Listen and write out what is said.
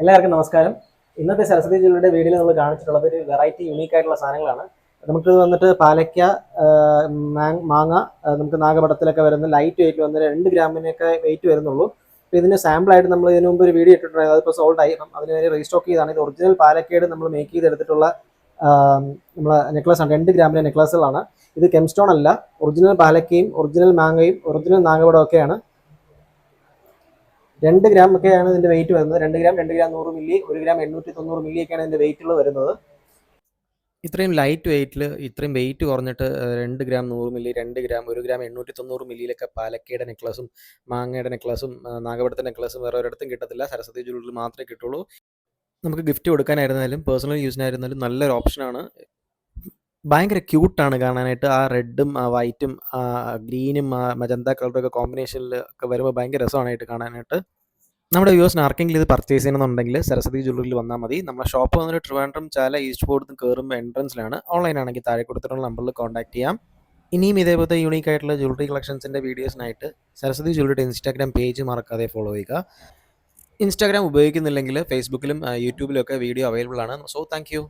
എല്ലാവർക്കും നമസ്കാരം. ഇന്നത്തെ സരസ്വതി ജ്വല്ലറിയുടെ വീഡിയോയിൽ നമ്മൾ കാണിച്ചിട്ടുള്ളത് ഒരു വെറൈറ്റി യൂണീക്ക് ആയിട്ടുള്ള സാധനങ്ങളാണ്. നമുക്ക് വന്നിട്ട് പാലക്ക, മാങ്ങ, നമുക്ക് നാഗപടത്തിലൊക്കെ വരുന്ന ലൈറ്റ് വെയിറ്റ് വന്ന് 2 ഗ്രാമിനൊക്കെ വെയിറ്റ് വരുന്നുള്ളൂ. അപ്പോൾ ഇതിന് സാമ്പിളായിട്ട് നമ്മൾ ഇതിനു മുമ്പ് ഒരു വീഡിയോ ഇട്ടിട്ടുണ്ടായിരുന്നു. അതിപ്പോൾ സോൾഡ് ആയി. അപ്പം അതിന് വേണ്ടി റീസ്റ്റോക്ക് ചെയ്താണ്. ഇത് ഒറിജിനൽ പാലക്കയുടെ നമ്മൾ മേക്ക് ചെയ്തെടുത്തിട്ടുള്ള നമ്മളെ നെക്ലസ് ആണ്. 2 ഗ്രാമിൻ്റെ നെക്ലസുകളാണ്. ഇത് കെംസ്റ്റോൺ അല്ല, ഒറിജിനൽ പാലക്കയും ഒറിജിനൽ മാങ്ങയും ഒറിജിനൽ നാഗപടം ഒക്കെയാണ്. 2 ഗ്രാം ഒക്കെയാണ് ഇതിൻ്റെ വെയിറ്റ് വരുന്നത്. 2 ഗ്രാം 100 മില്ലി, 1 ഗ്രാം 890 മില്ലി ഒക്കെയാണ് ഇതിൻ്റെ വെയിറ്റുകൾ വരുന്നത്. ഇത്രയും ലൈറ്റ് വെയിറ്റിൽ ഇത്രയും വെയിറ്റ് കുറഞ്ഞിട്ട് 2 ഗ്രാം 100 മില്ലി, 2 ഗ്രാം 1 ഗ്രാം 890 മില്ലിയിലൊക്കെ പാലക്കയുടെ നെക്ലസും മാങ്ങയുടെ നെക്ലസും നാഗപടത്തെ നെക്ലസും വേറെ ഒരിടത്തും കിട്ടത്തില്ല. സരസ്വതി ജ്വല്ലറിയിൽ മാത്രമേ കിട്ടുള്ളൂ. നമുക്ക് ഗിഫ്റ്റ് കൊടുക്കാനായിരുന്നാലും പേഴ്സണൽ യൂസിനായിരുന്നാലും നല്ലൊരു ഓപ്ഷനാണ്. ഭയങ്കര ക്യൂട്ടാണ് കാണാനായിട്ട്. ആ റെഡും ആ വൈറ്റും ആ ഗ്രീനും ആ മജന്ത കളറൊക്കെ കോമ്പിനേഷനിൽ ഒക്കെ വരുമ്പോൾ ഭയങ്കര രസമായിട്ട് കാണാനായിട്ട്. നമ്മുടെ വ്യൂവേഴ്സിന് ആർക്കെങ്കിലും ഇത് പർച്ചേസ് ചെയ്യണമെന്നുണ്ടെങ്കിൽ സരസ്വതി ജ്വല്ലറിയിൽ വന്നാൽ മതി. നമ്മുടെ ഷോപ്പ് വന്നിട്ട് ട്രിവാൻഡ്രം ചാല ഈസ്റ്റ് ഫോർട്ട് കയറുമ്പോൾ എൻട്രൻസിലാണ്. ഓൺലൈനാണെങ്കിൽ താഴെ കൊടുത്തിട്ടുള്ള നമ്പറിൽ കോൺടാക്ട് ചെയ്യാം. ഇനിയും ഇതേപോലത്തെ യൂണീക്ക് ആയിട്ടുള്ള ജ്വല്ലറി കളക്ഷൻസിൻ്റെ വീഡിയോസിനായിട്ട് സരസ്വതി ജ്വല്ലറിയുടെ ഇൻസ്റ്റാഗ്രാം പേജ് മറക്കാതെ ഫോളോ ചെയ്യുക. ഇൻസ്റ്റാഗ്രാം ഉപയോഗിക്കുന്നില്ലെങ്കിൽ ഫേസ്ബുക്കിലും യൂട്യൂബിലും ഒക്കെ വീഡിയോ അവൈലബിൾ ആണ്. So thank you.